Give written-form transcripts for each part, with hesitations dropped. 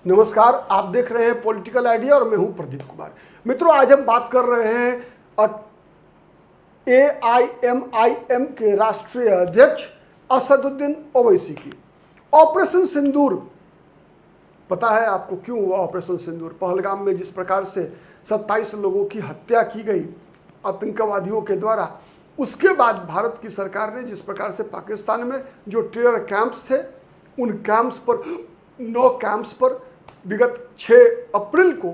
नमस्कार, आप देख रहे हैं पॉलिटिकल आइडिया और मैं हूं प्रदीप कुमार। मित्रों, आज हम बात कर रहे हैं AIMIM के राष्ट्रीय अध्यक्ष असदुद्दीन ओवैसी की। ऑपरेशन सिंदूर, पता है आपको क्यों हुआ ऑपरेशन सिंदूर? पहलगाम में जिस प्रकार से 27 लोगों की हत्या की गई आतंकवादियों के द्वारा, उसके बाद भारत की सरकार ने जिस प्रकार से पाकिस्तान में जो टेरर कैंप्स थे, उन कैंप्स पर 9 कैंप्स पर विगत 6 अप्रैल को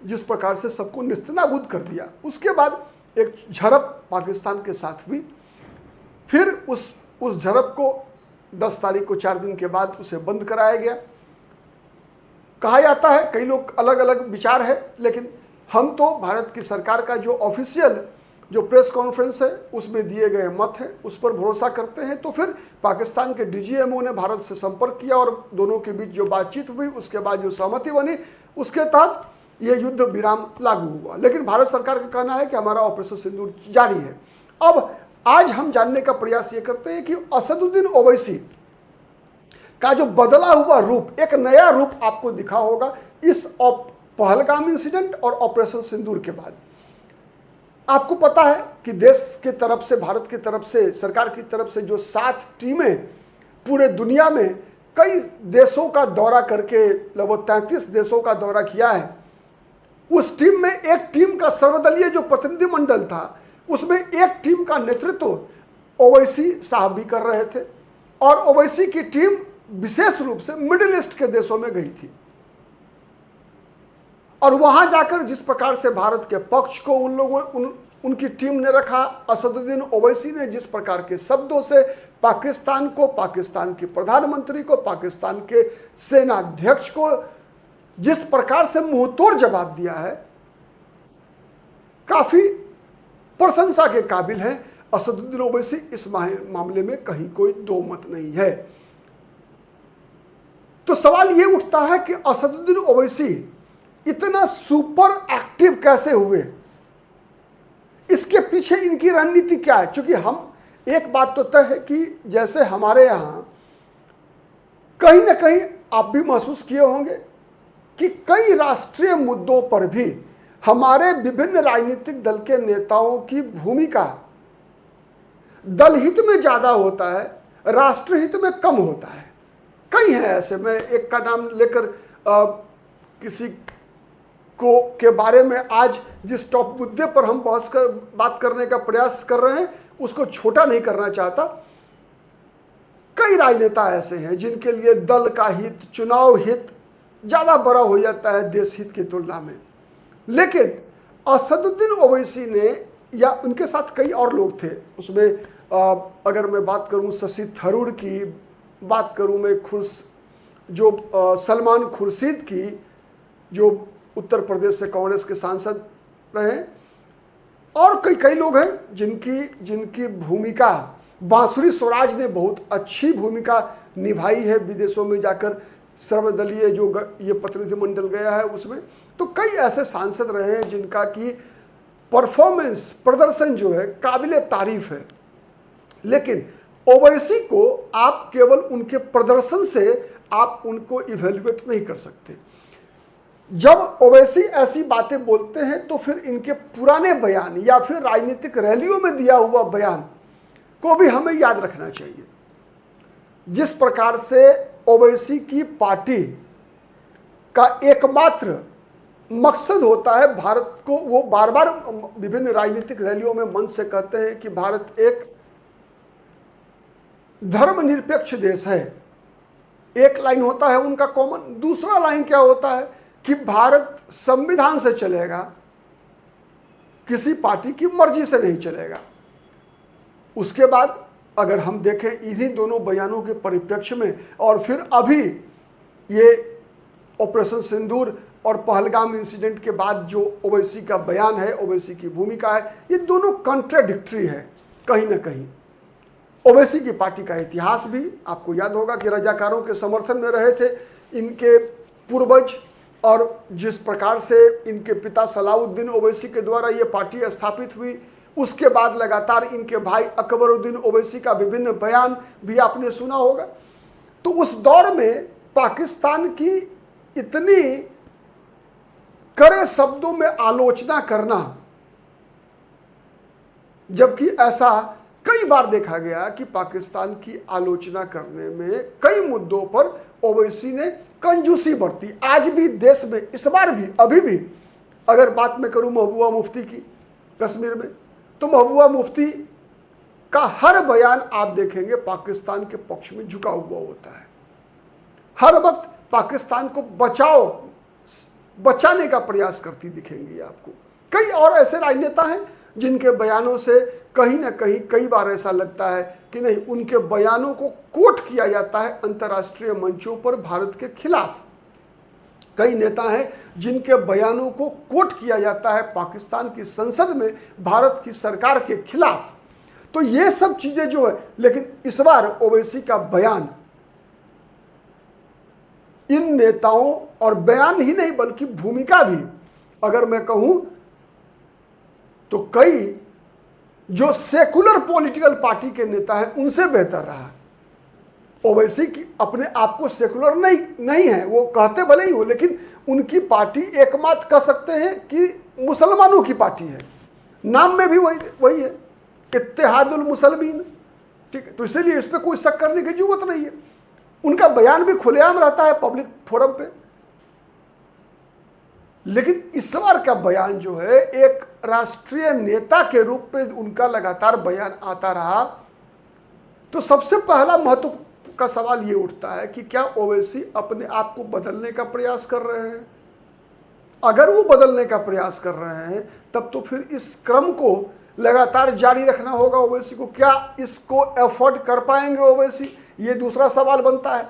जिस प्रकार से सबको नेस्तनाबूद कर दिया, उसके बाद एक झड़प पाकिस्तान के साथ हुई। फिर उस झड़प को 10 तारीख को 4 दिन के बाद उसे बंद कराया गया। कहा जाता है, कई लोग अलग अलग विचार है, लेकिन हम तो भारत की सरकार का जो ऑफिशियल जो प्रेस कॉन्फ्रेंस है उसमें दिए गए मत है उस पर भरोसा करते हैं। तो फिर पाकिस्तान के DGMO ने भारत से संपर्क किया और दोनों के बीच जो बातचीत हुई, उसके बाद जो सहमति बनी, उसके तहत ये युद्ध विराम लागू हुआ। लेकिन भारत सरकार का कहना है कि हमारा ऑपरेशन सिंदूर जारी है। अब आज हम जानने का प्रयास ये करते हैं कि असदुद्दीन ओवैसी का जो बदला हुआ रूप, एक नया रूप आपको दिखा होगा इस पहलगाम इंसिडेंट और ऑपरेशन सिंदूर के बाद। आपको पता है कि देश की तरफ से, भारत की तरफ से, सरकार की तरफ से जो 7 टीमें पूरे दुनिया में कई देशों का दौरा करके लगभग 33 देशों का दौरा किया है, उस टीम में एक टीम का सर्वदलीय जो प्रतिनिधिमंडल था, उसमें एक टीम का नेतृत्व ओवैसी साहब भी कर रहे थे। और ओवैसी की टीम विशेष रूप से मिडिल ईस्ट के देशों में गई थी और वहां जाकर जिस प्रकार से भारत के पक्ष को उनकी टीम ने रखा, असदुद्दीन ओवैसी ने जिस प्रकार के शब्दों से पाकिस्तान को, पाकिस्तान के प्रधानमंत्री को, पाकिस्तान के सेनाध्यक्ष को जिस प्रकार से मुंहतोड़ जवाब दिया है, काफी प्रशंसा के काबिल है। असदुद्दीन ओवैसी इस मामले में कहीं कोई दो मत नहीं है। तो सवाल यह उठता है कि असदुद्दीन ओवैसी इतना सुपर एक्टिव कैसे हुए? इसके पीछे इनकी रणनीति क्या है? क्योंकि हम, एक बात तो तय है कि जैसे हमारे यहां कहीं ना कहीं आप भी महसूस किए होंगे कि कई राष्ट्रीय मुद्दों पर भी हमारे विभिन्न राजनीतिक दल के नेताओं की भूमिका दल हित में ज्यादा होता है, राष्ट्र हित में कम होता है। कई हैं ऐसे, मैं एक का नाम लेकर किसी को के बारे में आज जिस टॉप मुद्दे पर हम बात करने का प्रयास कर रहे हैं उसको छोटा नहीं करना चाहता। कई राजनेता ऐसे हैं जिनके लिए दल का हित, चुनाव हित ज्यादा बड़ा हो जाता है देश हित की तुलना में। लेकिन असदुद्दीन ओवैसी ने, या उनके साथ कई और लोग थे, उसमें अगर मैं बात करूं शशि थरूर की, बात करूं मैं सलमान खुर्शीद की, जो उत्तर प्रदेश से कांग्रेस के सांसद रहे, और कई लोग हैं जिनकी भूमिका, बांसुरी स्वराज ने बहुत अच्छी भूमिका निभाई है विदेशों में जाकर, सर्वदलीय जो ये प्रतिनिधिमंडल गया है उसमें। तो कई ऐसे सांसद रहे हैं जिनका की परफॉर्मेंस, प्रदर्शन जो है काबिले तारीफ है। लेकिन ओवैसी को आप केवल उनके प्रदर्शन से आप उनको इवेल्युएट नहीं कर सकते। जब ओवैसी ऐसी बातें बोलते हैं तो फिर इनके पुराने बयान या फिर राजनीतिक रैलियों में दिया हुआ बयान को भी हमें याद रखना चाहिए। जिस प्रकार से ओवैसी की पार्टी का एकमात्र मकसद होता है भारत को, वो बार बार विभिन्न राजनीतिक रैलियों में मंच से कहते हैं कि भारत एक धर्मनिरपेक्ष देश है। एक लाइन होता है उनका कॉमन, दूसरा लाइन क्या होता है कि भारत संविधान से चलेगा, किसी पार्टी की मर्जी से नहीं चलेगा। उसके बाद अगर हम देखें इन्हीं दोनों बयानों के परिप्रेक्ष्य में, और फिर अभी ये ऑपरेशन सिंदूर और पहलगाम इंसिडेंट के बाद जो ओवैसी का बयान है, ओवैसी की भूमिका है, ये दोनों कॉन्ट्राडिक्टरी है कहीं ना कहीं। ओवैसी की पार्टी का इतिहास भी आपको याद होगा कि रजाकारों के समर्थन में रहे थे इनके पूर्वज, और जिस प्रकार से इनके पिता सलाउद्दीन ओवैसी के द्वारा ये पार्टी स्थापित हुई, उसके बाद लगातार इनके भाई अकबरुद्दीन ओवैसी का विभिन्न बयान भी आपने सुना होगा। तो उस दौर में पाकिस्तान की इतनी कड़े शब्दों में आलोचना करना, जबकि ऐसा कई बार देखा गया कि पाकिस्तान की आलोचना करने में कई मुद्दों पर ओवैसी ने कंजूसी बरती। आज भी देश में, इस बार भी, अभी भी अगर बात मैं करूं महबूबा मुफ्ती की कश्मीर में, तो महबूबा मुफ्ती का हर बयान आप देखेंगे पाकिस्तान के पक्ष में झुका हुआ होता है। हर वक्त पाकिस्तान को बचाने का प्रयास करती दिखेंगी आपको। कई और ऐसे राजनेता हैं जिनके बयानों से कहीं ना कहीं कई बार ऐसा लगता है कि नहीं, उनके बयानों को कोट किया जाता है अंतर्राष्ट्रीय मंचों पर भारत के खिलाफ। कई नेता हैं जिनके बयानों को कोट किया जाता है पाकिस्तान की संसद में भारत की सरकार के खिलाफ। तो ये सब चीजें जो है, लेकिन इस बार ओवैसी का बयान इन नेताओं, और बयान ही नहीं बल्कि भूमिका भी, अगर मैं कहूं तो कई जो सेकुलर पॉलिटिकल पार्टी के नेता हैं उनसे बेहतर रहा। ओवैसी की अपने आप को सेकुलर नहीं है, वो कहते भले ही हो, लेकिन उनकी पार्टी एकमात्र कह सकते हैं कि मुसलमानों की पार्टी है। नाम में भी वही है, इत्तेहादुल मुसलमीन। ठीक है, तो इसलिए इस पर कोई शक करने की जरूरत नहीं है। उनका बयान भी खुलेआम रहता है पब्लिक फोरम पे। लेकिन इस बार का बयान जो है, एक राष्ट्रीय नेता के रूप में उनका लगातार बयान आता रहा, तो सबसे पहला महत्व का सवाल ये उठता है कि क्या ओवैसी अपने आप को बदलने का प्रयास कर रहे हैं? अगर वो बदलने का प्रयास कर रहे हैं तब तो फिर इस क्रम को लगातार जारी रखना होगा ओवैसी को। क्या इसको अफोर्ड कर पाएंगे ओवैसी? ये दूसरा सवाल बनता है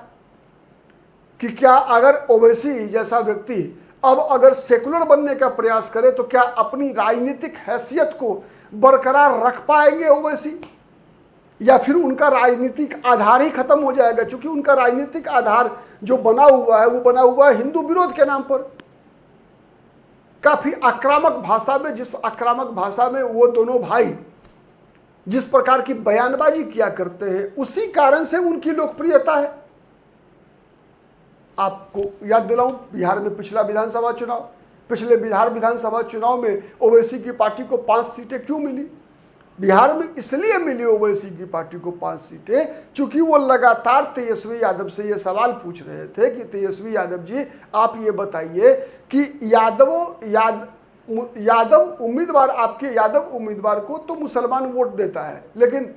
कि क्या अगर ओवैसी जैसा व्यक्ति अब अगर सेकुलर बनने का प्रयास करे तो क्या अपनी राजनीतिक हैसियत को बरकरार रख पाएंगे ओवैसी, या फिर उनका राजनीतिक आधार ही खत्म हो जाएगा? क्योंकि उनका राजनीतिक आधार जो बना हुआ है वो बना हुआ है हिंदू विरोध के नाम पर। काफी आक्रामक भाषा में, जिस आक्रामक भाषा में वो दोनों भाई जिस प्रकार की बयानबाजी किया करते हैं, उसी कारण से उनकी लोकप्रियता है। आपको याद दिलाऊं, बिहार में पिछले बिहार विधानसभा चुनाव में ओवैसी की पार्टी को 5 सीटें क्यों मिली? बिहार में इसलिए मिली ओवैसी की पार्टी को 5 सीटें क्योंकि वो लगातार तेजस्वी यादव से ये सवाल पूछ रहे थे कि तेजस्वी यादव जी, आप ये बताइए कि यादव उम्मीदवार, आपके यादव उम्मीदवार को तो मुसलमान वोट देता है, लेकिन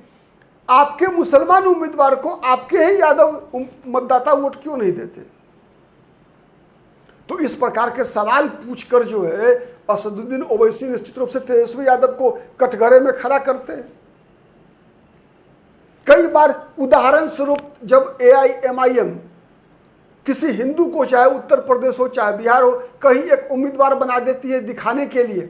आपके मुसलमान उम्मीदवार को आपके ही यादव मतदाता वोट क्यों नहीं देते? तो इस प्रकार के सवाल पूछकर जो है असदुद्दीन ओवैसी निश्चित रूप से तेजस्वी यादव को कटघरे में खड़ा करते हैं। कई बार उदाहरण स्वरूप जब AIMIM किसी हिंदू को, चाहे उत्तर प्रदेश हो चाहे बिहार हो, कहीं एक उम्मीदवार बना देती है दिखाने के लिए,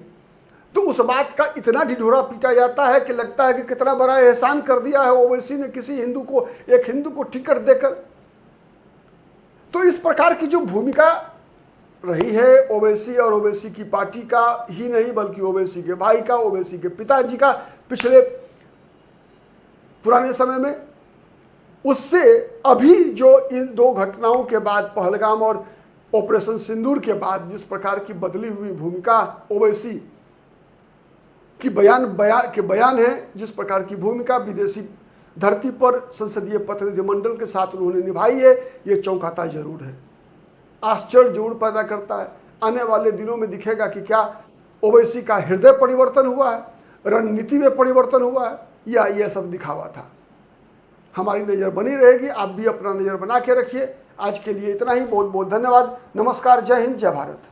तो उस बात का इतना ढिढोरा पीटा जाता है कि लगता है कि कितना बड़ा एहसान कर दिया है ओवैसी ने किसी हिंदू को, एक हिंदू को टिकट देकर। तो इस प्रकार की जो भूमिका रही है ओवैसी और ओवैसी की पार्टी का ही नहीं बल्कि ओवैसी के भाई का, ओवैसी के पिताजी का पिछले पुराने समय में, उससे अभी जो इन 2 घटनाओं के बाद, पहलगाम और ऑपरेशन सिंदूर के बाद जिस प्रकार की बदली हुई भूमिका ओवैसी की बयान है, जिस प्रकार की भूमिका विदेशी धरती पर संसदीय प्रतिनिधिमंडल के साथ उन्होंने निभाई है, ये चौंकाता जरूर है, आश्चर्य जरूर पैदा करता है। आने वाले दिनों में दिखेगा कि क्या ओवैसी का हृदय परिवर्तन हुआ है, रणनीति में परिवर्तन हुआ है, या यह सब दिखावा था। हमारी नज़र बनी रहेगी, आप भी अपना नज़र बना के रखिए। आज के लिए इतना ही, बहुत बहुत धन्यवाद। नमस्कार, जय हिंद, जय भारत।